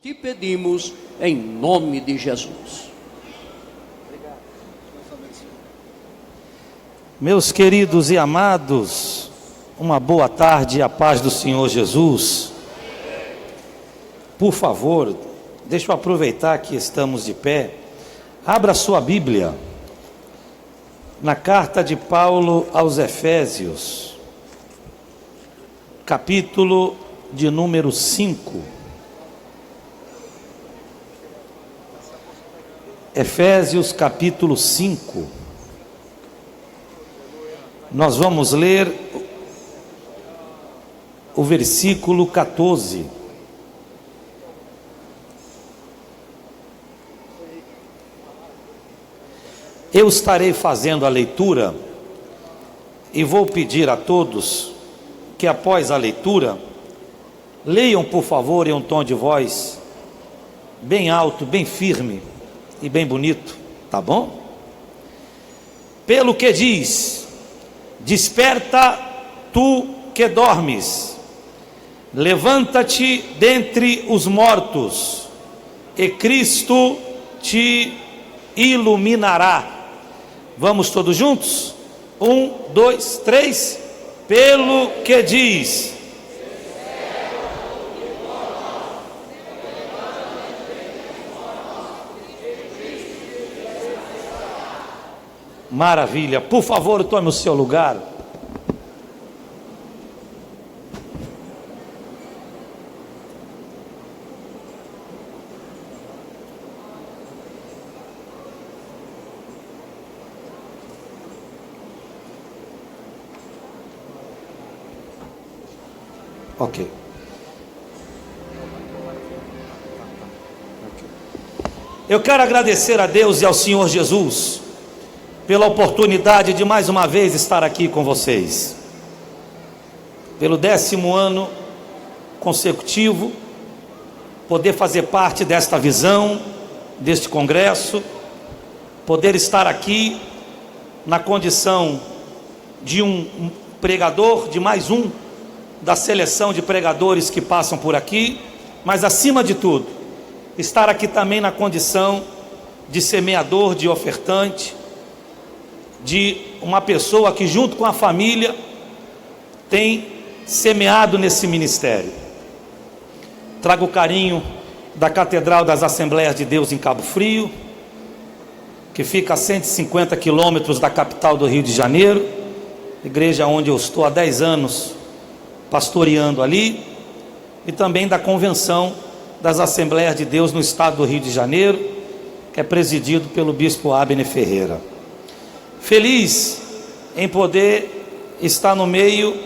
Te pedimos em nome de Jesus. Meus queridos e amados, uma boa tarde e a paz do Senhor Jesus. Por favor, deixa eu aproveitar que estamos de pé. Abra sua Bíblia na carta de Paulo aos Efésios, capítulo de número 5. Efésios capítulo 5. Nós vamos ler o versículo 14. Eu estarei fazendo a leitura e vou pedir a todos que após a leitura leiam, por favor, em um tom de voz bem alto, bem firme e bem bonito, tá bom? Pelo que diz: desperta tu que dormes, levanta-te dentre os mortos, e Cristo te iluminará. Vamos todos juntos? 1, 2, 3. Pelo que diz: maravilha, por favor, tome o seu lugar. Ok. Eu quero agradecer a Deus e ao Senhor Jesus pela oportunidade de mais uma vez estar aqui com vocês, pelo 10º ano consecutivo, poder fazer parte desta visão, deste congresso, poder estar aqui na condição de um pregador, de mais um da seleção de pregadores que passam por aqui, mas acima de tudo, estar aqui também na condição de semeador, de ofertante, de uma pessoa que junto com a família tem semeado nesse ministério. Trago o carinho da Catedral das Assembleias de Deus em Cabo Frio, que fica a 150 quilômetros da capital do Rio de Janeiro, igreja onde eu estou há 10 anos pastoreando ali, e também da Convenção das Assembleias de Deus no estado do Rio de Janeiro, que é presidido pelo bispo Abner Ferreira. Feliz em poder estar no meio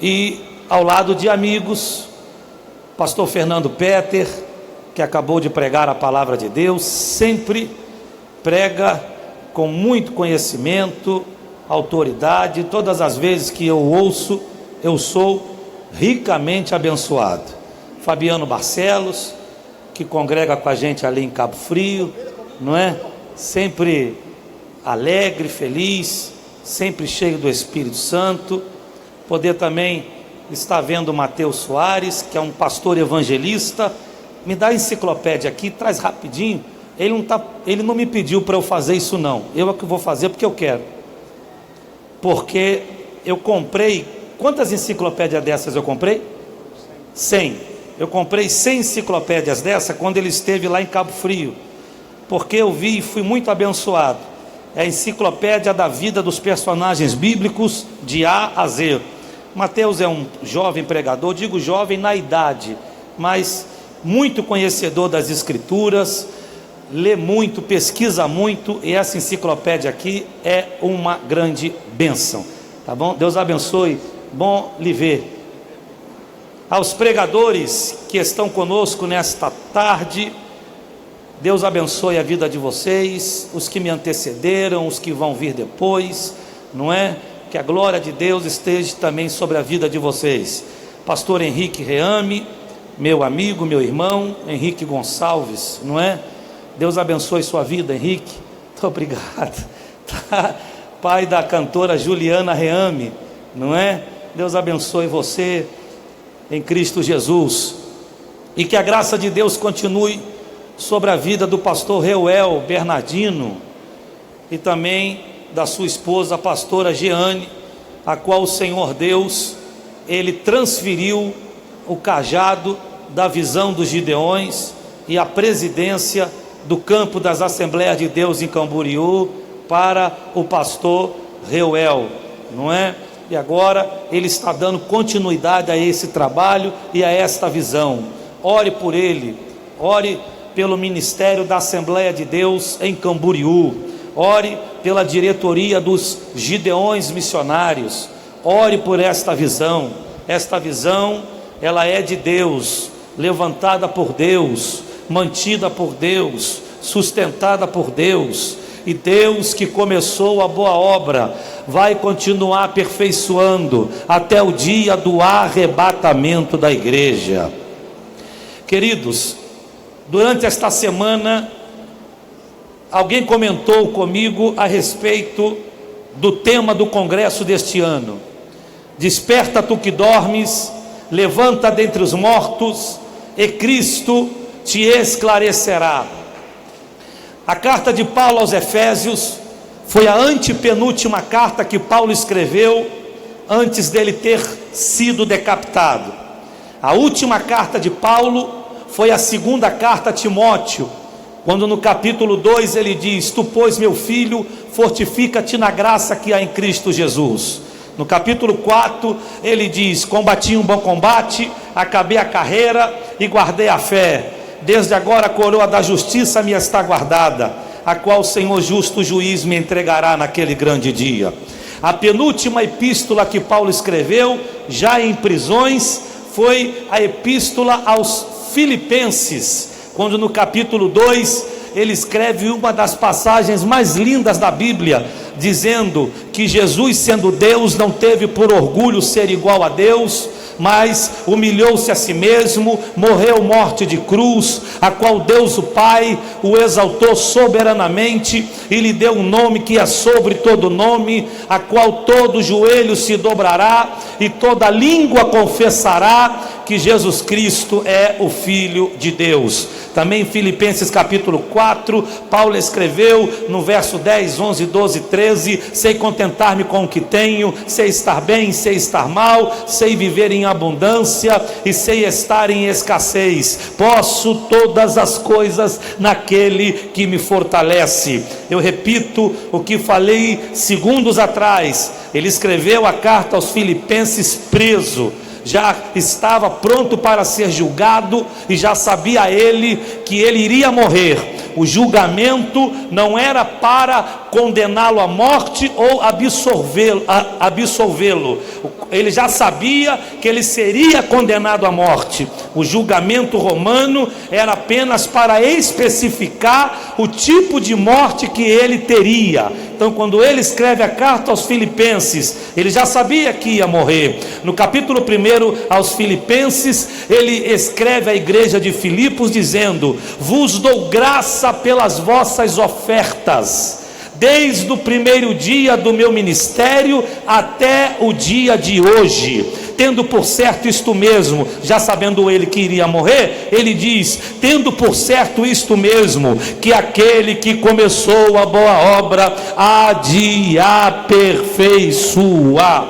e ao lado de amigos, pastor Fernando Peter, que acabou de pregar a palavra de Deus, sempre prega com muito conhecimento, autoridade. Todas as vezes que eu ouço, eu sou ricamente abençoado. Fabiano Barcelos, que congrega com a gente ali em Cabo Frio, não é? Sempre alegre, feliz, sempre cheio do Espírito Santo. Poder também estar vendo o Mateus Soares, que é um pastor evangelista. Me dá a enciclopédia aqui, traz rapidinho. Ele não me pediu para eu fazer isso não, eu é que vou fazer porque eu quero, porque eu comprei, quantas enciclopédias dessas eu comprei? 100. Eu comprei 100 enciclopédias dessa quando ele esteve lá em Cabo Frio, porque eu vi e fui muito abençoado. É a enciclopédia da vida dos personagens bíblicos de A a Z. Mateus é um jovem pregador, digo jovem na idade, mas muito conhecedor das escrituras, lê muito, pesquisa muito, e essa enciclopédia aqui é uma grande bênção, tá bom? Deus abençoe, bom lhe ver. Aos pregadores que estão conosco nesta tarde, Deus abençoe a vida de vocês, os que me antecederam, os que vão vir depois, não é? Que a glória de Deus esteja também sobre a vida de vocês. Pastor Henrique Reame, meu amigo, meu irmão, Henrique Gonçalves, não é? Deus abençoe sua vida, Henrique. Muito obrigado. Pai da cantora Juliana Reame, não é? Deus abençoe você em Cristo Jesus. e que a graça de Deus continue sobre a vida do pastor Reuel Bernardino e também da sua esposa, a pastora Jeane, a qual o Senhor Deus, Ele transferiu o cajado da visão dos Gideões e a presidência do campo das Assembleias de Deus em Camboriú para o pastor Reuel, não é? E agora ele está dando continuidade a esse trabalho e a esta visão. Ore por ele, ore pelo ministério da Assembleia de Deus em Camboriú, ore pela diretoria dos Gideões missionários, ore por esta visão. Esta visão, ela é de Deus, levantada por Deus, mantida por Deus, sustentada por Deus, e Deus que começou a boa obra vai continuar aperfeiçoando até o dia do arrebatamento da igreja. Queridos, durante esta semana alguém comentou comigo a respeito do tema do congresso deste ano: desperta tu que dormes, levanta dentre os mortos, e Cristo te esclarecerá. A carta de Paulo aos Efésios foi a antepenúltima carta que Paulo escreveu antes dele ter sido decapitado. A última carta de Paulo foi a segunda carta a Timóteo, quando no capítulo 2 ele diz: tu, pois, meu filho, fortifica-te na graça que há em Cristo Jesus. No capítulo 4 ele diz: combati um bom combate, acabei a carreira e guardei a fé. Desde agora a coroa da justiça me está guardada, a qual o Senhor justo juiz me entregará naquele grande dia. A penúltima epístola que Paulo escreveu, já em prisões, foi a epístola aos Filipenses, quando no capítulo 2 ele escreve uma das passagens mais lindas da Bíblia, dizendo que Jesus, sendo Deus, não teve por orgulho ser igual a Deus, mas humilhou-se a si mesmo, morreu morte de cruz, a qual Deus o Pai o exaltou soberanamente e lhe deu um nome que é sobre todo nome, a qual todo joelho se dobrará e toda língua confessará que Jesus Cristo é o Filho de Deus. Também em Filipenses capítulo 4, Paulo escreveu no verso 10, 11, 12, 13: sei contentar-me com o que tenho, sei estar bem, sei estar mal, sei viver em abundância e sei estar em escassez. Posso todas as coisas naquele que me fortalece. Eu repito o que falei segundos atrás. Ele escreveu a carta aos Filipenses preso, já estava pronto para ser julgado e já sabia ele que ele iria morrer. O julgamento não era para condená-lo à morte ou absolvê-lo. Ele já sabia que ele seria condenado à morte. O julgamento romano era apenas para especificar o tipo de morte que ele teria. Então, quando ele escreve a carta aos Filipenses, ele já sabia que ia morrer. No capítulo 1 aos Filipenses, ele escreve à igreja de Filipos dizendo: vos dou graça pelas vossas ofertas, desde o primeiro dia do meu ministério até o dia de hoje, tendo por certo isto mesmo, já sabendo ele que iria morrer, ele diz: tendo por certo isto mesmo, que aquele que começou a boa obra há de aperfeiçoar.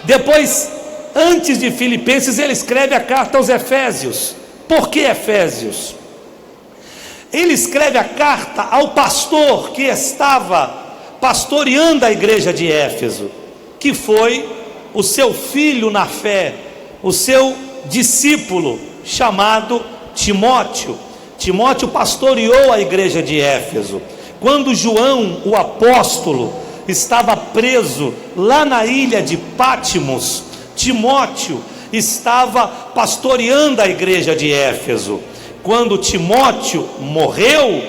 Depois, antes de Filipenses, ele escreve a carta aos Efésios. Por que Efésios? Ele escreve a carta ao pastor que estava pastoreando a igreja de Éfeso, que foi o seu filho na fé, o seu discípulo chamado Timóteo. Timóteo pastoreou a igreja de Éfeso. Quando João, o apóstolo, estava preso lá na ilha de Pátimos, Timóteo estava pastoreando a igreja de Éfeso. Quando Timóteo morreu,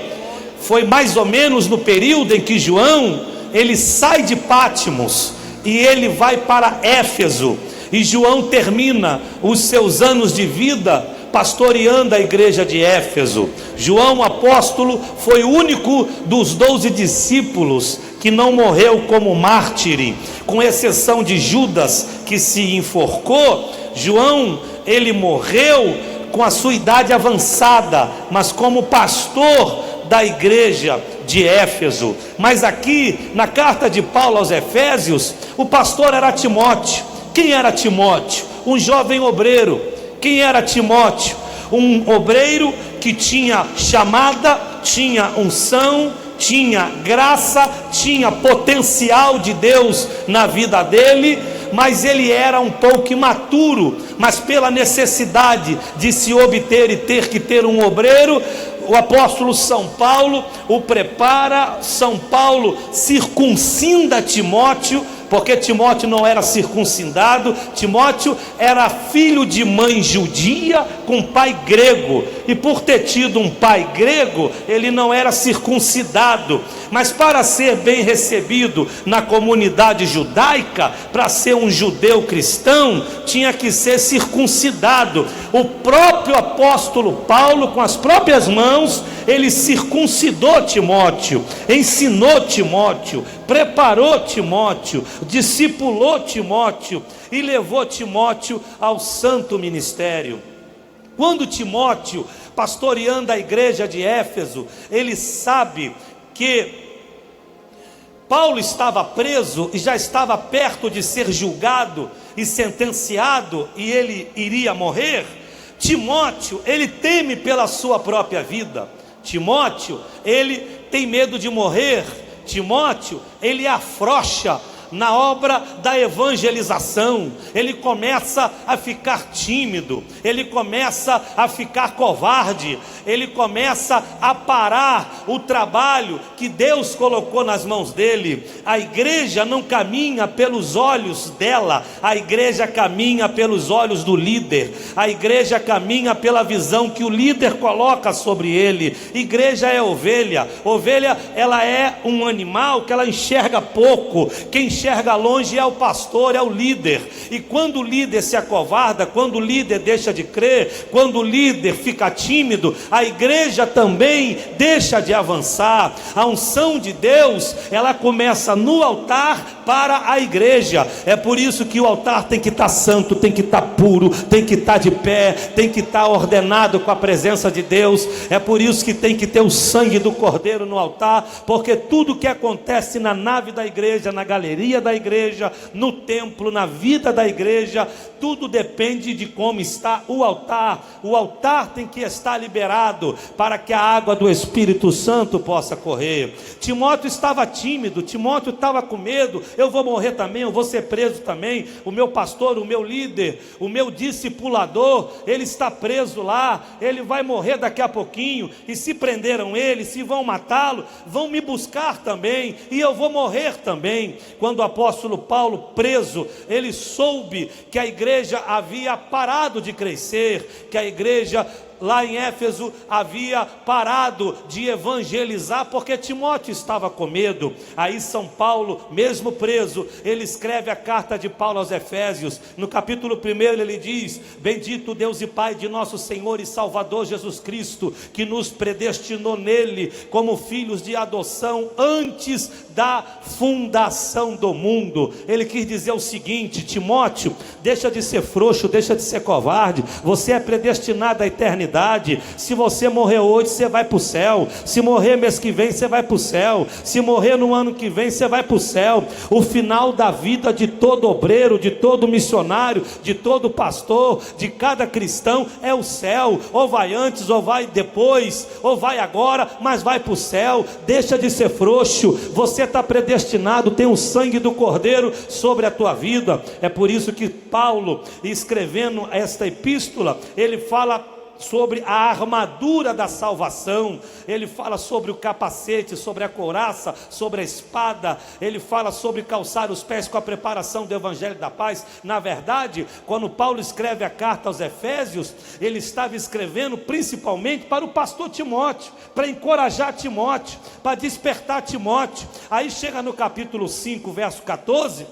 foi mais ou menos no período em que João, ele sai de Pátimos e ele vai para Éfeso, e João termina os seus anos de vida pastoreando a igreja de Éfeso. João, apóstolo, foi o único dos 12 discípulos que não morreu como mártire, com exceção de Judas, que se enforcou. João, ele morreu com a sua idade avançada, mas como pastor da igreja de Éfeso. Mas aqui na carta de Paulo aos Efésios, o pastor era Timóteo. Quem era Timóteo? Um jovem obreiro. Quem era Timóteo? Um obreiro que tinha chamada, tinha unção, tinha graça, tinha potencial de Deus na vida dele, mas ele era um pouco imaturo. Mas pela necessidade de se obter e ter que ter um obreiro, o apóstolo São Paulo o prepara. São Paulo circuncida Timóteo, porque Timóteo não era circuncidado. Timóteo era filho de mãe judia com pai grego, e por ter tido um pai grego, ele não era circuncidado. Mas para ser bem recebido na comunidade judaica, para ser um judeu cristão, tinha que ser circuncidado. O próprio apóstolo Paulo, com as próprias mãos, ele circuncidou Timóteo, ensinou Timóteo, preparou Timóteo, discipulou Timóteo e levou Timóteo ao santo ministério. Quando Timóteo, pastoreando a igreja de Éfeso, ele sabe que Paulo estava preso e já estava perto de ser julgado e sentenciado, e ele iria morrer. Timóteo, ele teme pela sua própria vida. Timóteo, ele tem medo de morrer. Timóteo, ele afrouxa na obra da evangelização. Ele começa a ficar tímido, ele começa a ficar covarde, ele começa a parar o trabalho que Deus colocou nas mãos dele. A igreja não caminha pelos olhos dela, a igreja caminha pelos olhos do líder, a igreja caminha pela visão que o líder coloca sobre ele. Igreja é ovelha. Ovelha, ela é um animal que ela enxerga pouco. Quem enxerga longe é o pastor, é o líder. E quando o líder se acovarda, quando o líder deixa de crer, quando o líder fica tímido, a igreja também deixa de avançar. A unção de Deus, ela começa no altar para a igreja. É por isso que o altar tem que estar santo, tem que estar puro, tem que estar de pé, tem que estar ordenado com a presença de Deus. É por isso que tem que ter o sangue do Cordeiro no altar, porque tudo que acontece na nave da igreja, na galeria da igreja, no templo, na vida da igreja, tudo depende de como está o altar. O altar tem que estar liberado para que a água do Espírito Santo possa correr. Timóteo estava tímido, Timóteo estava com medo. Eu vou morrer também, eu vou ser preso também. O meu pastor, o meu líder, o meu discipulador, ele está preso lá, ele vai morrer daqui a pouquinho. E se prenderam ele, se vão matá-lo, vão me buscar também, e eu vou morrer também. Quando o apóstolo Paulo, preso, ele soube que a igreja havia parado de crescer, que a igreja lá em Éfeso havia parado de evangelizar, porque Timóteo estava com medo. Aí São Paulo, mesmo preso, ele escreve a carta de Paulo aos Efésios. No capítulo 1 ele diz: bendito Deus e Pai de nosso Senhor e Salvador Jesus Cristo, que nos predestinou nele como filhos de adoção antes da fundação do mundo. Ele quis dizer o seguinte: Timóteo, deixa de ser frouxo, deixa de ser covarde. Você é predestinado à eternidade. Se você morrer hoje, você vai para o céu. Se morrer mês que vem, você vai para o céu. Se morrer no ano que vem, você vai para o céu. O final da vida de todo obreiro, de todo missionário, de todo pastor, de cada cristão é o céu. Ou vai antes, ou vai depois, ou vai agora, mas vai para o céu. Deixa de ser frouxo. Você está predestinado, tem o sangue do Cordeiro sobre a tua vida. É por isso que Paulo, escrevendo esta epístola, ele fala sobre a armadura da salvação. Ele fala sobre o capacete, sobre a couraça, sobre a espada. Ele fala sobre calçar os pés com a preparação do evangelho da paz. Na verdade, quando Paulo escreve a carta aos Efésios, ele estava escrevendo principalmente para o pastor Timóteo, para encorajar Timóteo, para despertar Timóteo. Aí chega no capítulo 5, verso 14,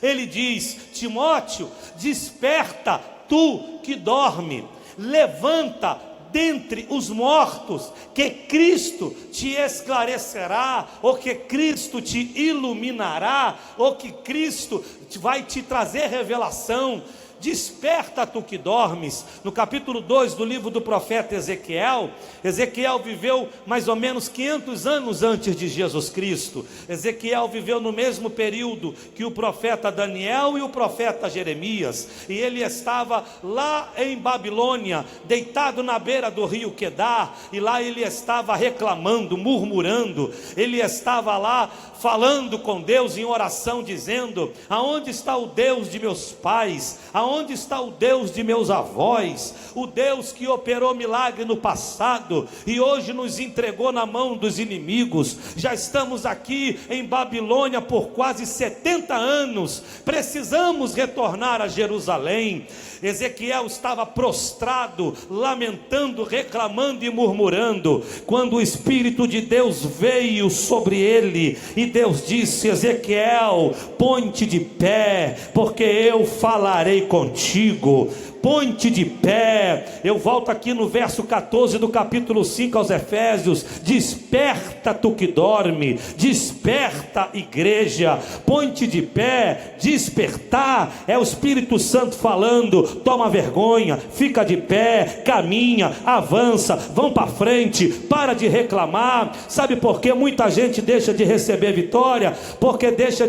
ele diz: Timóteo, desperta, tu que dorme, levanta dentre os mortos, que Cristo te esclarecerá, ou que Cristo te iluminará, ou que Cristo vai te trazer revelação. desperta tu que dormes. No capítulo 2 do livro do profeta Ezequiel, Ezequiel viveu mais ou menos 500 anos antes de Jesus Cristo. Ezequiel viveu no mesmo período que o profeta Daniel e o profeta Jeremias, e ele estava lá em Babilônia, deitado na beira do rio Quedar, e lá ele estava reclamando, murmurando, ele estava lá falando com Deus em oração, dizendo: aonde está o Deus de meus pais? Aonde está o Deus de meus avós? O Deus que operou milagre no passado e hoje nos entregou na mão dos inimigos. Já estamos aqui em Babilônia por quase 70 anos, precisamos retornar a Jerusalém. Ezequiel estava prostrado, lamentando, reclamando e murmurando, quando o Espírito de Deus veio sobre ele, e Deus disse: Ezequiel, põe-te de pé, porque eu falarei contigo. Põe-te de pé. Eu volto aqui no verso 14 do capítulo 5 aos Efésios: desperta tu que dorme, desperta igreja, põe-te de pé. Despertar é o Espírito Santo falando: toma vergonha, fica de pé, caminha, avança, vão para frente, para de reclamar. Sabe por que muita gente deixa de receber vitória? Porque deixa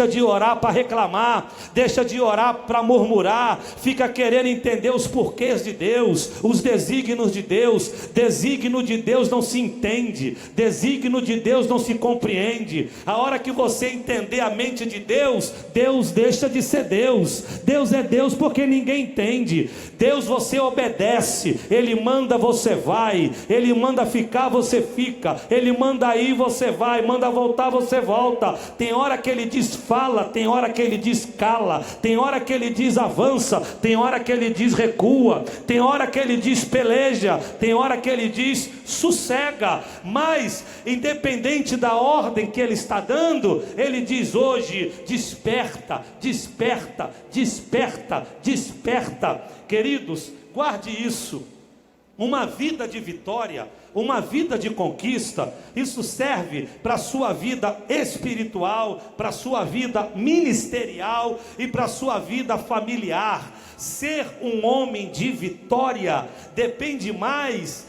de orar para reclamar, deixa de orar para murmurar, fica querendo entender os porquês de Deus, os desígnios de Deus. Desígnio de Deus não se entende, desígnio de Deus não se compreende. A hora que você entender a mente de Deus, Deus deixa de ser Deus. Deus é Deus porque ninguém entende. Deus você obedece, Ele manda, você vai. Ele manda ficar, você fica. Ele manda ir, você vai. Manda voltar, você volta. Tem hora que Ele diz fala, tem hora que Ele diz cala, tem hora que Ele diz avança, tem hora que Ele diz recua, tem hora que Ele diz peleja, tem hora que Ele diz sossega. Mas independente da ordem que Ele está dando, Ele diz hoje: desperta, desperta, desperta, desperta. Queridos, guarde isso. Uma vida de vitória, uma vida de conquista, isso serve para a sua vida espiritual, para a sua vida ministerial e para a sua vida familiar. Ser um homem de vitória depende mais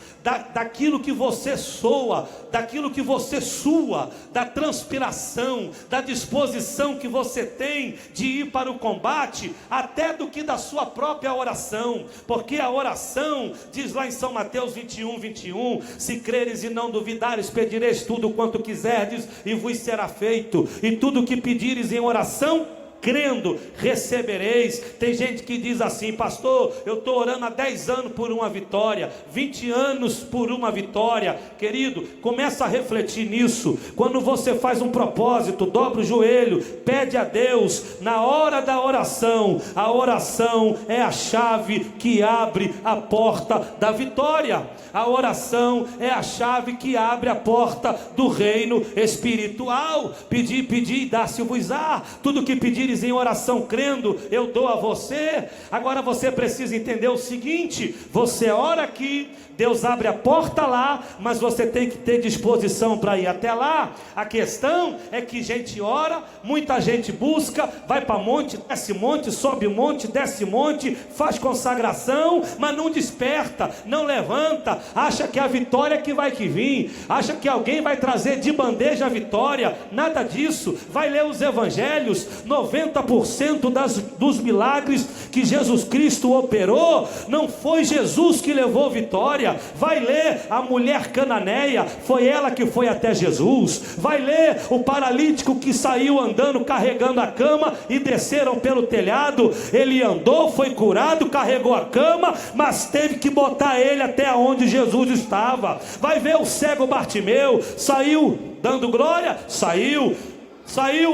daquilo que você soa, daquilo que você sua, da transpiração, da disposição que você tem de ir para o combate, até do que da sua própria oração. Porque a oração, diz lá em São Mateus 21:21, se creres e não duvidares, pedireis tudo quanto quiserdes e vos será feito, e tudo que pedires em oração, crendo, recebereis. Tem gente que diz assim: pastor, eu estou orando há 10 anos por uma vitória, 20 anos por uma vitória. Querido, começa a refletir nisso. Quando você faz um propósito, dobra o joelho, pede a Deus. Na hora da oração, a oração é a chave que abre a porta da vitória. A oração é a chave que abre a porta do reino espiritual. Pedi, pedi, dá-se-vos-á. Tudo que pedires em oração crendo, eu dou a você. Agora você precisa entender o seguinte: você ora aqui, Deus abre a porta lá, mas você tem que ter disposição para ir até lá. A questão é que gente ora, muita gente busca, vai para monte, desce monte, sobe monte, desce monte, faz consagração, mas não desperta, não levanta, acha que a vitória que vai que vir, acha que alguém vai trazer de bandeja a vitória. Nada disso. Vai ler os evangelhos, 90% dos milagres que Jesus Cristo operou, não foi Jesus que levou vitória. Vai ler a mulher cananeia, foi ela que foi até Jesus. Vai ler o paralítico que saiu andando, carregando a cama, e desceram pelo telhado. Ele andou, foi curado, carregou a cama, mas teve que botar ele até onde Jesus estava. Vai ver o cego Bartimeu, saiu dando glória, saiu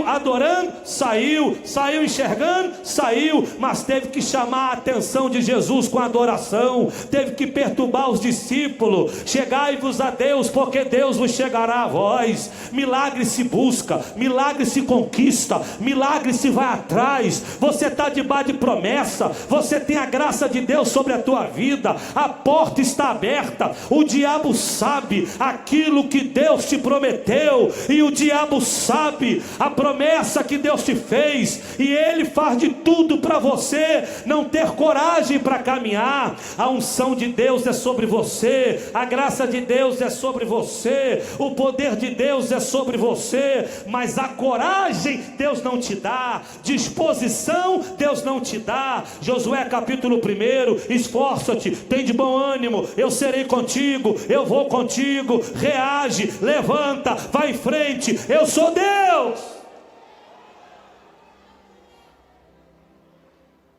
adorando, saiu enxergando, saiu, mas teve que chamar a atenção de Jesus com adoração, teve que perturbar os discípulos. Chegai-vos a Deus, porque Deus vos chegará a vós. Milagre se busca, milagre se conquista, milagre se vai atrás. Você está debaixo de promessa, você tem a graça de Deus sobre a tua vida, a porta está aberta. O diabo sabe aquilo que Deus te prometeu, e o diabo sabe a promessa que Deus te fez, e Ele faz de tudo para você não ter coragem para caminhar. A unção de Deus é sobre você, a graça de Deus é sobre você, o poder de Deus é sobre você, mas a coragem Deus não te dá, disposição Deus não te dá. Josué capítulo 1: esforça-te, tem de bom ânimo, eu serei contigo, eu vou contigo. Reage, levanta, vai em frente, eu sou Deus.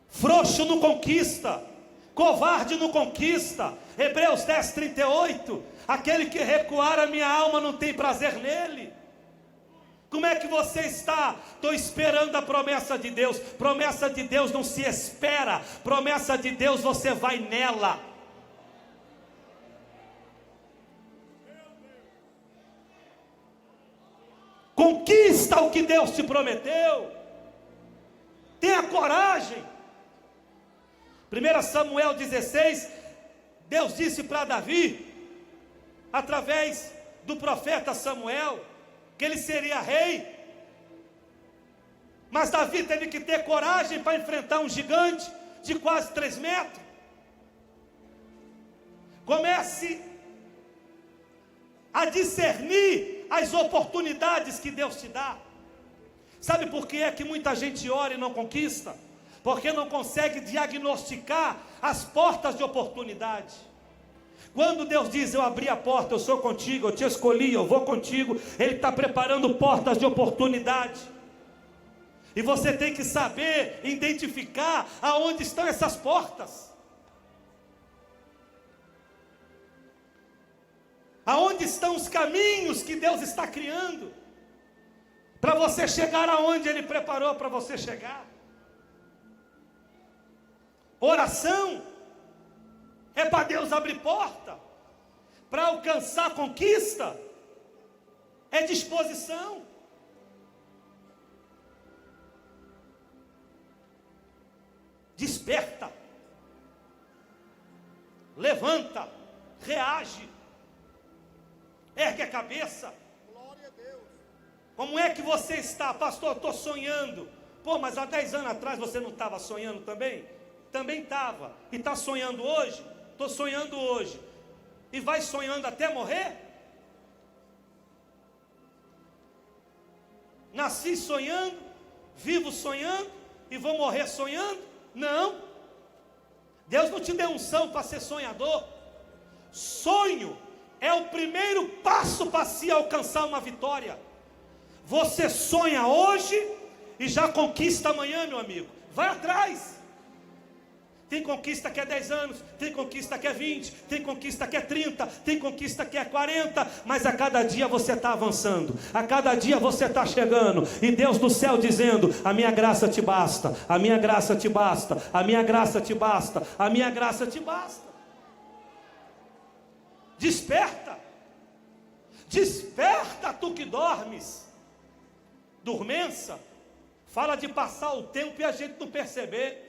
Frouxo não conquista, covarde não conquista. Hebreus 10:38, aquele que recuar a minha alma não tem prazer nele. Como é que você está? Estou esperando a promessa de Deus. Promessa de Deus não se espera, promessa de Deus você vai nela. Conquista o que Deus te prometeu. Tenha coragem. 1 Samuel 16, Deus disse para Davi, através do profeta Samuel, que ele seria rei. Mas Davi teve que ter coragem para enfrentar um gigante de quase 3 metros. Comece a discernir as oportunidades que Deus te dá. Sabe por que é que muita gente ora e não conquista? Porque não consegue diagnosticar as portas de oportunidade. Quando Deus diz, eu abri a porta, eu sou contigo, eu te escolhi, eu vou contigo, Ele está preparando portas de oportunidade. E você tem que saber identificar aonde estão essas portas. Aonde estão os caminhos que Deus está criando, para você chegar aonde Ele preparou para você chegar. Oração é para Deus abrir porta. Para alcançar conquista é disposição. Desperta, levanta, reage, ergue a cabeça. Glória a Deus. Como é que você está? Pastor, estou sonhando. Pô, mas há 10 anos atrás você não estava sonhando também? Também estava. E está sonhando hoje? Estou sonhando hoje. E vai sonhando até morrer? Nasci sonhando, vivo sonhando e vou morrer sonhando? Não. Deus não te deu unção para ser sonhador. Sonho é o primeiro passo para se alcançar uma vitória. Você sonha hoje e já conquista amanhã, meu amigo. Vai atrás. Tem conquista que é 10 anos, tem conquista que é 20, tem conquista que é 30, tem conquista que é 40, mas a cada dia você está avançando, a cada dia você está chegando, e Deus do céu dizendo, a minha graça te basta, a minha graça te basta, a minha graça te basta, a minha graça te basta. Desperta, desperta tu que dormes. Dormência fala de passar o tempo e a gente não perceber.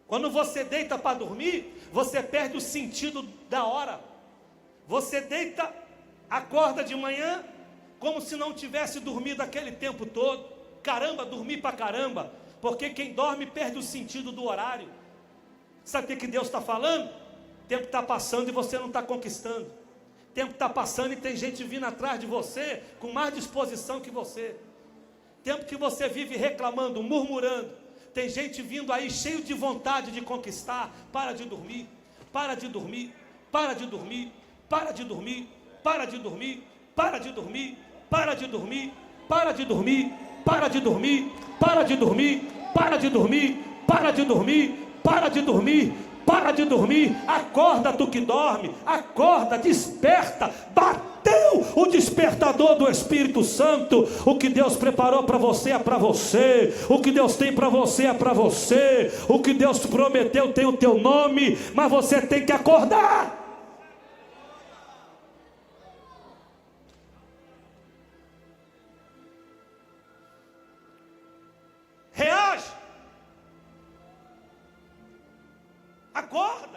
Quando você deita para dormir, você perde o sentido da hora. Você deita, acorda de manhã, como se não tivesse dormido aquele tempo todo. Caramba, dormi para caramba. Porque quem dorme perde o sentido do horário. Sabe o que Deus está falando? O tempo está passando e você não está conquistando. O tempo está passando e tem gente vindo atrás de você com mais disposição que você. O tempo que você vive reclamando, murmurando, tem gente vindo aí cheio de vontade de conquistar. Para de dormir, para de dormir, para de dormir, para de dormir, para de dormir, para de dormir, para de dormir, para de dormir, para de dormir, para de dormir, para de dormir, para de dormir, para de dormir, para de dormir. Acorda tu que dorme, acorda, desperta. Bateu o despertador do Espírito Santo. O que Deus preparou para você é para você. O que Deus tem para você é para você. O que Deus prometeu tem o teu nome, mas você tem que acordar. Reage. Acorda.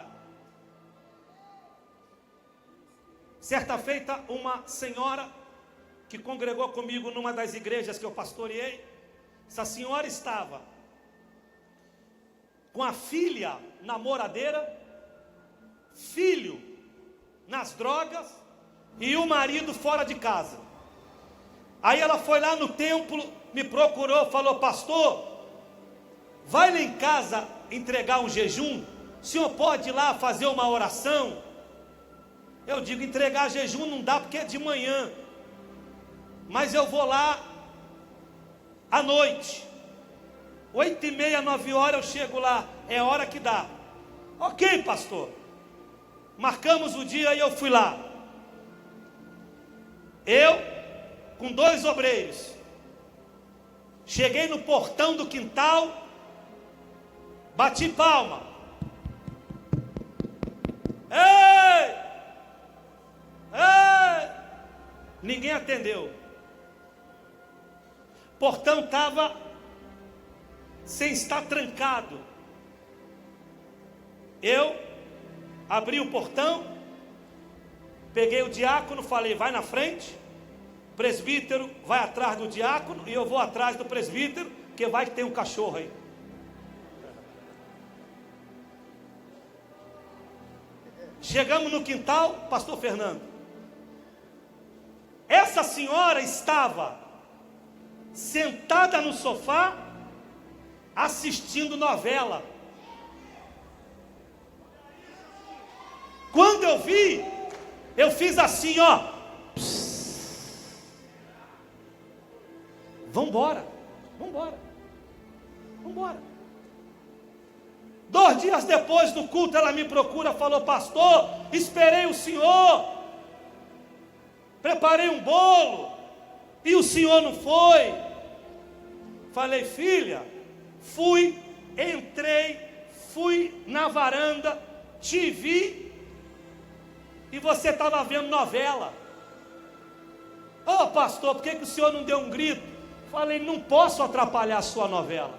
Certa feita, uma senhora que congregou comigo numa das igrejas que eu pastoreei. Essa senhora estava com a filha namoradeira, filho nas drogas e o marido fora de casa. Aí ela foi lá no templo, me procurou, falou: pastor, vai lá em casa entregar um jejum? O senhor pode ir lá fazer uma oração? Eu digo: entregar jejum não dá porque é de manhã, mas eu vou lá à noite, 8h30, 9h eu chego lá, é hora que dá. Ok, pastor. Marcamos o dia e eu fui lá. Eu, com 2 obreiros, cheguei no portão do quintal, bati palma. Ei! Ei! Ninguém atendeu. O portão estava sem estar trancado. Eu abri o portão, peguei o diácono, falei: vai na frente. O presbítero vai atrás do diácono e eu vou atrás do presbítero, que vai que tem um cachorro aí. Chegamos no quintal, pastor Fernando, essa senhora estava sentada no sofá, assistindo novela. Quando eu vi, eu fiz assim, ó. Vambora, vambora, vambora. 2 dias depois do culto, ela me procura, falou: pastor, esperei o senhor, preparei um bolo, e o senhor não foi. Falei: filha, fui, entrei, fui na varanda, te vi, e você estava vendo novela. Ô pastor, por que o senhor não deu um grito? Falei: não posso atrapalhar a sua novela.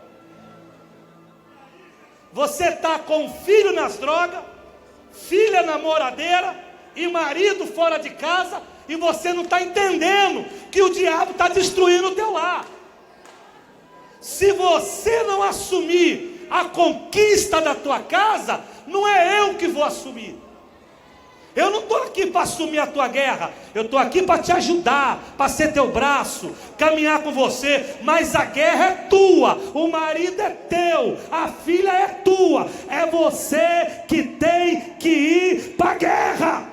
Você está com filho nas drogas, filha namoradeira e marido fora de casa, e você não está entendendo que o diabo está destruindo o teu lar. Se você não assumir a conquista da tua casa, não é eu que vou assumir. Eu não estou aqui para assumir a tua guerra, eu estou aqui para te ajudar, para ser teu braço, caminhar com você, mas a guerra é tua, o marido é teu, a filha é tua, é você que tem que ir para a guerra.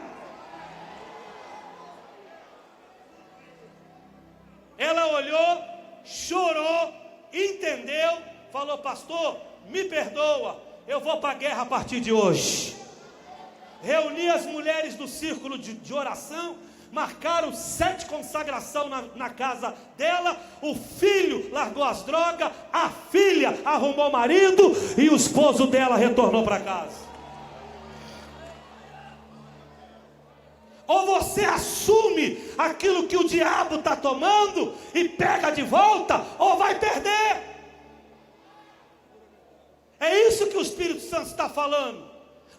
Ela olhou, chorou, entendeu, falou: pastor, me perdoa, eu vou para a guerra a partir de hoje. Reuni as mulheres do círculo de oração, marcaram 7 consagração na casa dela. O filho largou as drogas, a filha arrumou o marido e o esposo dela retornou para casa. Ou você assume aquilo que o diabo está tomando e pega de volta, ou vai perder. É isso que o Espírito Santo está falando.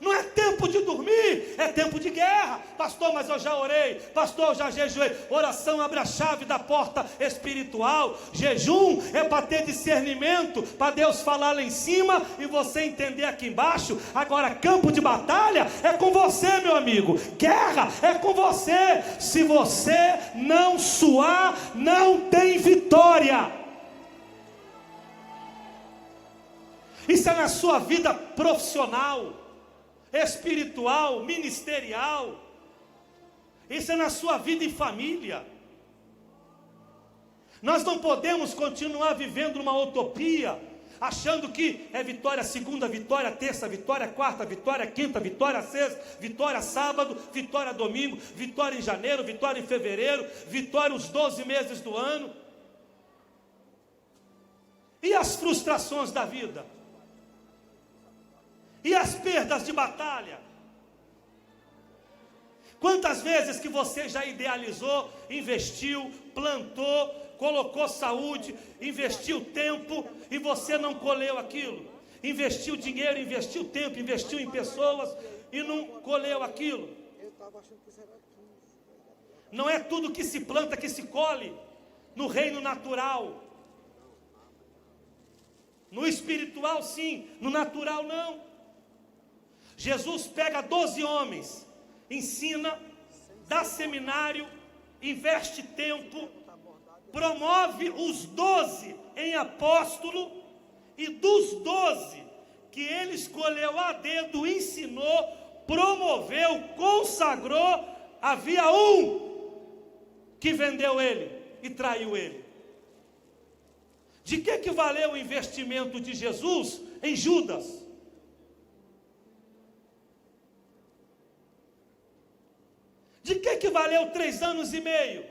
Não é tempo de dormir, é tempo de guerra. Pastor, mas eu já orei. Pastor, eu já jejuei. Oração abre a chave da porta espiritual. Jejum é para ter discernimento, para Deus falar lá em cima e você entender aqui embaixo. Agora, campo de batalha é com você, meu amigo. Guerra é com você. Se você não suar, não tem vitória. Isso é na sua vida profissional, espiritual, ministerial. Isso é na sua vida em família. Nós não podemos continuar vivendo uma utopia, achando que é vitória segunda, vitória terça, vitória quarta, vitória quinta, vitória sexta, vitória sábado, vitória domingo, vitória em janeiro, vitória em fevereiro, vitória os 12 meses do ano. E as frustrações da vida? E as perdas de batalha? Quantas vezes que você já idealizou, investiu, plantou, colocou saúde, investiu tempo e você não colheu aquilo? Investiu dinheiro, investiu tempo, investiu em pessoas e não colheu aquilo? Não é tudo que se planta que se colhe no reino natural. No espiritual sim, no natural não. Jesus pega 12 homens, ensina, dá seminário, investe tempo, promove os 12 em apóstolo, e dos 12 que ele escolheu a dedo, ensinou, promoveu, consagrou, havia um que vendeu ele e traiu ele. De que valeu o investimento de Jesus em Judas? De que valeu 3 anos e meio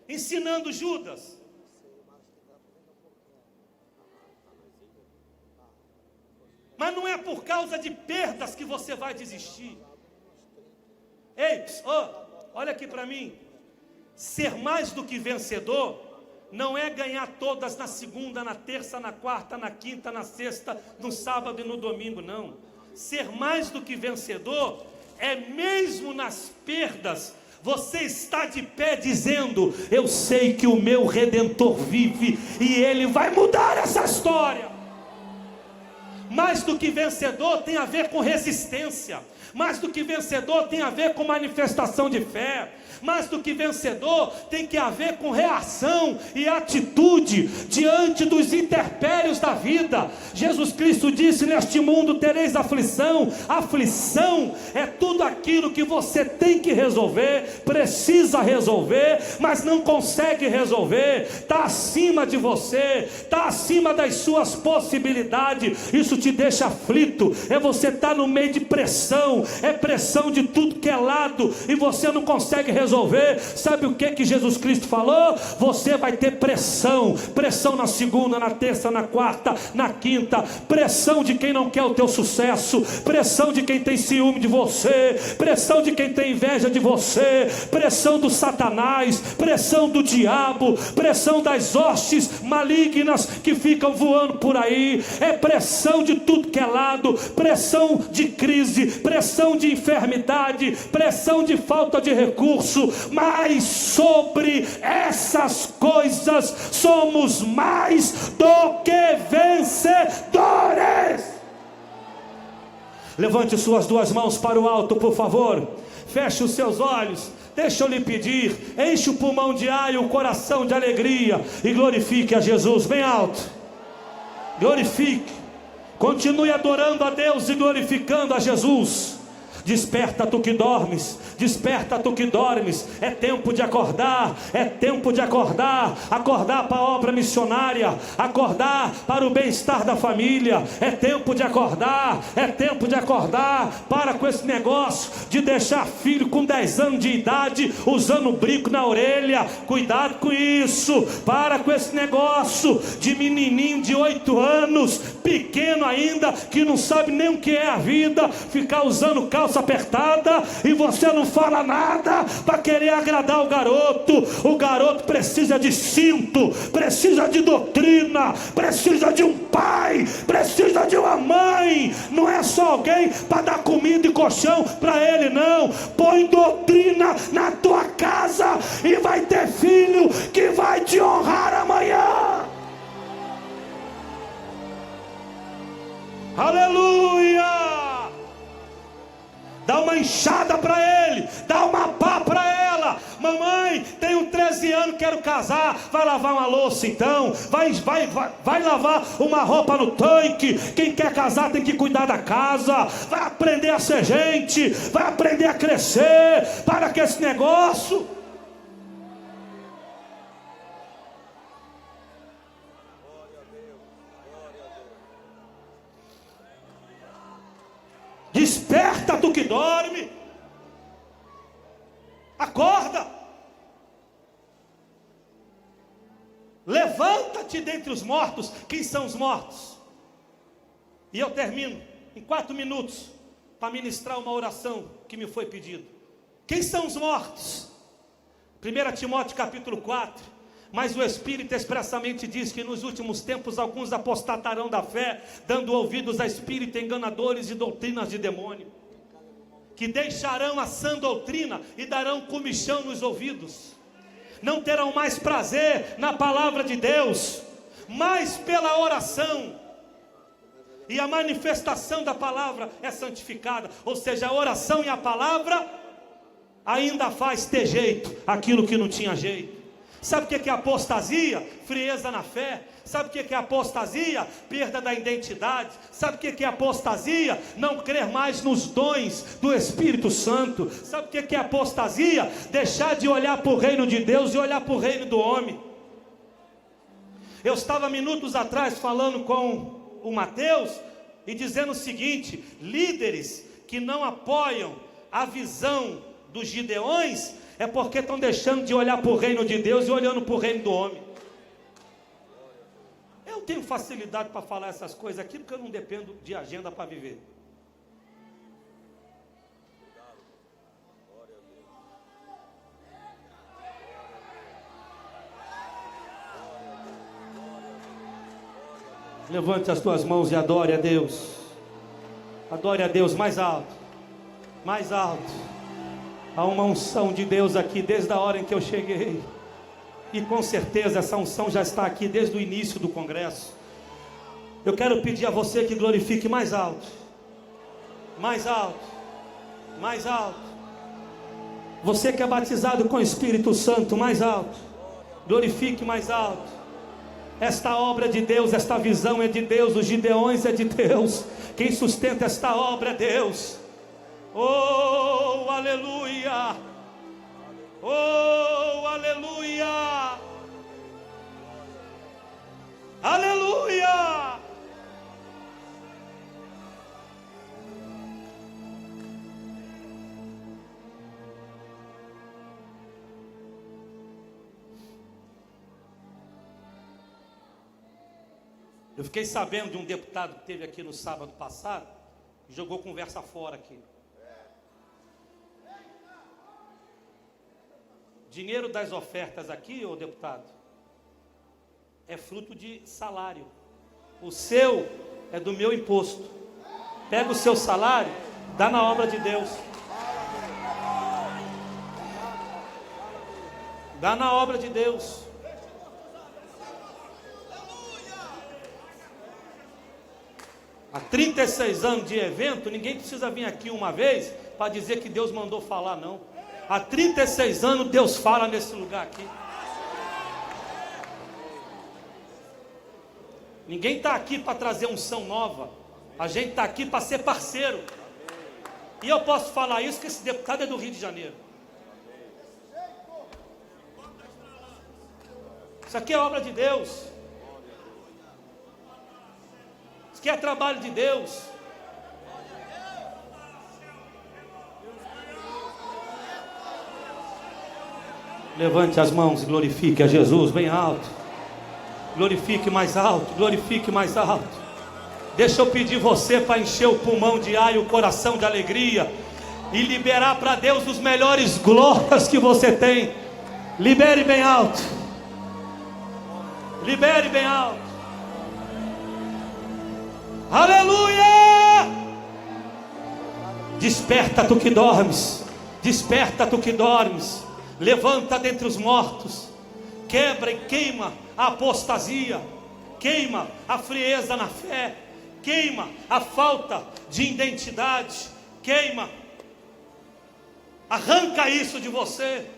ensinando Judas? Mas não é por causa de perdas que você vai desistir. Ei, olha aqui para mim. Ser mais do que vencedor não é ganhar todas na segunda, na terça, na quarta, na quinta, na sexta, no sábado e no domingo, não. Ser mais do que vencedor é mesmo nas perdas, você está de pé dizendo: eu sei que o meu Redentor vive e Ele vai mudar essa história. Mais do que vencedor tem a ver com resistência. Mais do que vencedor tem a ver com manifestação de fé. Mais do que vencedor tem que haver com reação e atitude diante dos intempéries da vida. Jesus Cristo disse: neste mundo tereis aflição. Aflição é tudo aquilo que você tem que resolver, precisa resolver, mas não consegue resolver, está acima de você, está acima das suas possibilidades. Isso te deixa aflito. É você estar no meio de pressão, é pressão de tudo que é lado, e você não consegue resolver. Sabe o que Jesus Cristo falou? Você vai ter pressão na segunda, na terça, na quarta, na quinta. Pressão de quem não quer o teu sucesso, pressão de quem tem ciúme de você, pressão de quem tem inveja de você, pressão do Satanás, pressão do diabo, pressão das hostes malignas que ficam voando por aí. É pressão de tudo que é lado, pressão de crise, pressão de enfermidade, pressão de falta de recurso. Mas sobre essas coisas somos mais do que vencedores. Levante suas 2 mãos para o alto, por favor. Feche os seus olhos. Deixa eu lhe pedir, enche o pulmão de ar e o coração de alegria e glorifique a Jesus bem alto. Glorifique. Continue adorando a Deus e glorificando a Jesus. Desperta tu que dormes, desperta tu que dormes. É tempo de acordar, é tempo de acordar. Acordar para a obra missionária, acordar para o bem-estar da família. É tempo de acordar, é tempo de acordar. Para com esse negócio de deixar filho com 10 anos de idade usando brinco na orelha. Cuidado com isso. Para com esse negócio de menininho de 8 anos, pequeno ainda, que não sabe nem o que é a vida, ficar usando calça apertada e você não fala nada para querer agradar o garoto. O garoto precisa de cinto, precisa de doutrina, precisa de um pai, precisa de uma mãe. Não é só alguém para dar comida e colchão para ele, não. Põe doutrina na tua casa e vai ter filho que vai te honrar amanhã. Aleluia! Dá uma enxada para ele, dá uma pá para ela. Mamãe, tenho 13 anos, quero casar. Vai lavar uma louça então, vai lavar uma roupa no tanque. Quem quer casar tem que cuidar da casa. Vai aprender a ser gente, vai aprender a crescer. Para com esse negócio. Desperta tu que dorme. Acorda. Levanta-te dentre os mortos. Quem são os mortos? E eu termino em 4 minutos para ministrar uma oração que me foi pedido. Quem são os mortos? 1 Timóteo capítulo 4. Mas o Espírito expressamente diz que nos últimos tempos alguns apostatarão da fé, dando ouvidos a espíritos enganadores e doutrinas de demônio. que deixarão a sã doutrina e darão comichão nos ouvidos. Não terão mais prazer na palavra de Deus, mas pela oração. E a manifestação da palavra é santificada. Ou seja, a oração e a palavra ainda faz ter jeito aquilo que não tinha jeito. Sabe o que é apostasia? Frieza na fé. Sabe o que é apostasia? Perda da identidade. Sabe o que é apostasia? Não crer mais nos dons do Espírito Santo. Sabe o que é apostasia? Deixar de olhar para o reino de Deus e olhar para o reino do homem. Eu estava minutos atrás falando com o Mateus e dizendo o seguinte: líderes que não apoiam a visão dos Gideões é porque estão deixando de olhar para o reino de Deus e olhando para o reino do homem. Eu tenho facilidade para falar essas coisas aqui porque eu não dependo de agenda para viver. Levante as tuas mãos e adore a Deus. Adore a Deus mais alto. Mais alto. Há uma unção de Deus aqui desde a hora em que eu cheguei. E com certeza essa unção já está aqui desde o início do congresso. Eu quero pedir a você que glorifique mais alto. Mais alto. Mais alto. Você que é batizado com o Espírito Santo, mais alto. Glorifique mais alto. Esta obra é de Deus, esta visão é de Deus, os Gideões é de Deus. Quem sustenta esta obra é Deus. Oh, aleluia! Oh, aleluia! Aleluia! Eu fiquei sabendo de um deputado que teve aqui no sábado passado, e jogou conversa fora aqui. Dinheiro das ofertas aqui, ô deputado, é fruto de salário. O seu é do meu imposto. Pega o seu salário, dá na obra de Deus. Dá na obra de Deus. Há 36 anos de evento, ninguém precisa vir aqui uma vez para dizer que Deus mandou falar, não. Há 36 anos Deus fala nesse lugar aqui. Ninguém está aqui para trazer unção nova. A gente está aqui para ser parceiro. E eu posso falar isso que esse deputado é do Rio de Janeiro. Isso aqui é obra de Deus. Isso aqui é trabalho de Deus. Levante as mãos e glorifique a Jesus bem alto. Glorifique mais alto, glorifique mais alto. Deixa eu pedir você para encher o pulmão de ar e o coração de alegria e liberar para Deus os melhores glórias que você tem. Libere bem alto. Libere bem alto. Aleluia! Desperta tu que dormes. Desperta tu que dormes. Levanta dentre os mortos. Quebra e queima a apostasia. Queima a frieza na fé. Queima a falta de identidade. Queima. Arranca isso de você.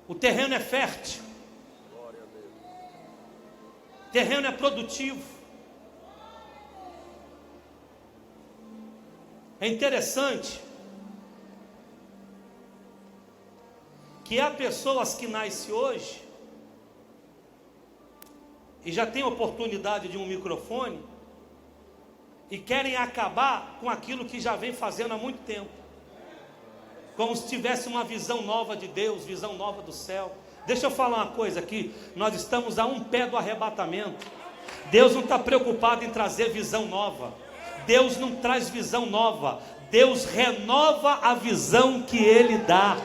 O terreno é fértil. O terreno é produtivo. É interessante que há pessoas que nascem hoje e já têm oportunidade de um microfone e querem acabar com aquilo que já vem fazendo há muito tempo, como se tivesse uma visão nova de Deus, visão nova do céu. Deixa eu falar uma coisa aqui, nós estamos a um pé do arrebatamento. Deus não está preocupado em trazer visão nova. Deus não traz visão nova. Deus renova a visão que Ele dá.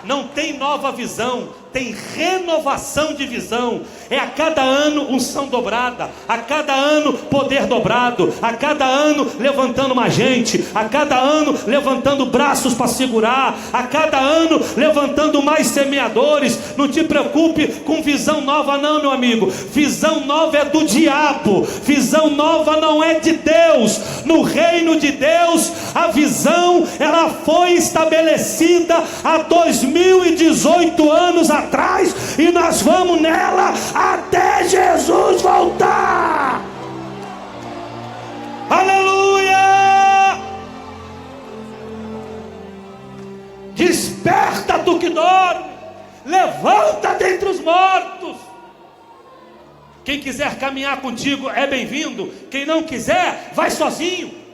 Não tem nova visão, tem renovação de visão. É a cada ano unção dobrada, a cada ano poder dobrado, a cada ano levantando mais gente, a cada ano levantando braços para segurar, a cada ano levantando mais semeadores. Não te preocupe com visão nova não, meu amigo. Visão nova é do diabo, visão nova não é de Deus. No reino de Deus, a visão ela foi estabelecida há 2018 anos atrás, e nós vamos nela até Jesus voltar. Aleluia! Desperta tu que dorme, levanta dentre os mortos. Quem quiser caminhar contigo é bem-vindo, quem não quiser, vai sozinho.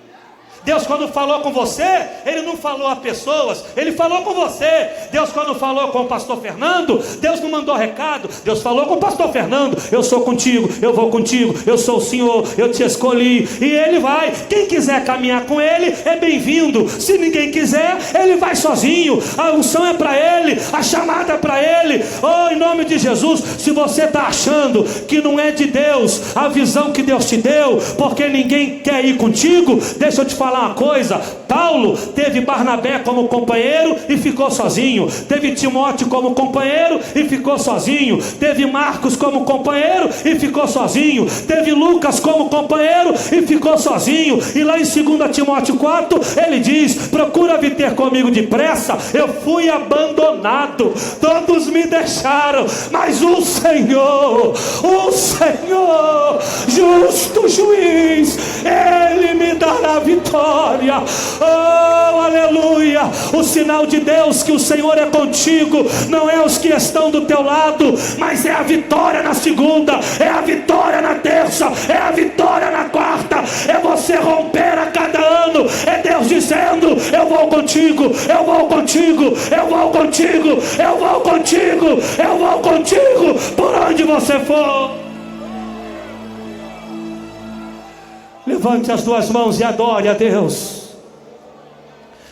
Deus, quando falou com você, Ele não falou a pessoas, Ele falou com você. Deus, quando falou com o pastor Fernando, Deus não mandou recado. Deus falou com o pastor Fernando: eu sou contigo, eu vou contigo, eu sou o Senhor, eu te escolhi. E Ele vai. Quem quiser caminhar com Ele é bem-vindo. Se ninguém quiser, Ele vai sozinho. A unção é para Ele, a chamada é para Ele. Oh, em nome de Jesus, se você está achando que não é de Deus a visão que Deus te deu, porque ninguém quer ir contigo, deixa eu te falar uma coisa. Paulo teve Barnabé como companheiro e ficou sozinho. Teve Timóteo como companheiro e ficou sozinho. Teve Marcos como companheiro e ficou sozinho. Teve Lucas como companheiro e ficou sozinho. E lá em 2 Timóteo 4 ele diz: procura vir ter comigo depressa, eu fui abandonado, todos me deixaram, mas o Senhor, justo juiz, Ele me dará vitória. Oh, aleluia! O sinal de Deus que o Senhor é contigo não é os que estão do teu lado, mas é a vitória na segunda, é a vitória na terça, é a vitória na quarta. É você romper a cada ano. É Deus dizendo: eu vou contigo, eu vou contigo, eu vou contigo, eu vou contigo, eu vou contigo, por onde você for. Levante as duas mãos e adore a Deus.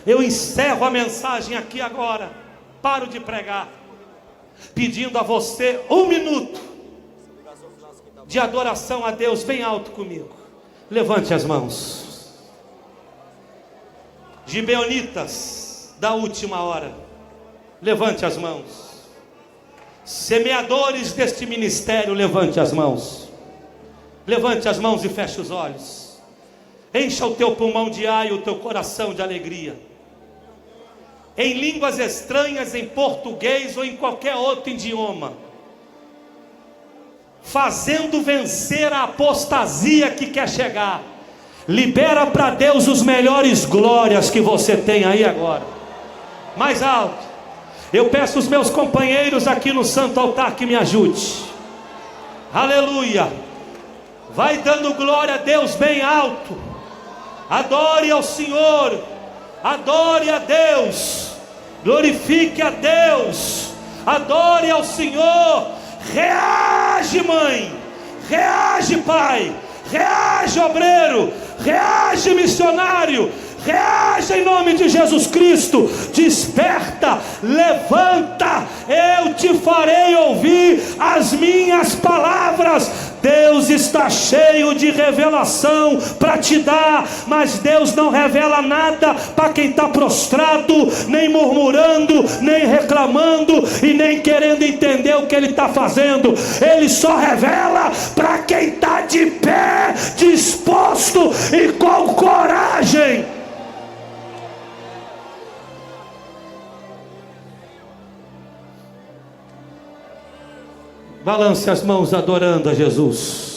Eu encerro a mensagem aqui agora. Paro de pregar, pedindo a você 1 minuto de adoração a Deus bem alto comigo. Levante as mãos. Gibeonitas da última hora, levante as mãos. Semeadores deste ministério, levante as mãos. Levante as mãos e feche os olhos. Encha o teu pulmão de ar e o teu coração de alegria. Em línguas estranhas, em português ou em qualquer outro idioma, fazendo vencer a apostasia que quer chegar. Libera para Deus os melhores glórias que você tem aí agora. Mais alto. Eu peço aos meus companheiros aqui no santo altar que me ajude. Aleluia. Vai dando glória a Deus bem alto. Adore ao Senhor, adore a Deus, glorifique a Deus, adore ao Senhor. Reage, mãe, reage, pai, reage, obreiro, reage, missionário, reage em nome de Jesus Cristo. Desperta, levanta, eu te farei ouvir as minhas palavras. Deus está cheio de revelação para te dar, mas Deus não revela nada para quem está prostrado, nem murmurando, nem reclamando e nem querendo entender o que Ele está fazendo. Ele só revela para quem está de pé, disposto e com coragem. Balance as mãos adorando a Jesus.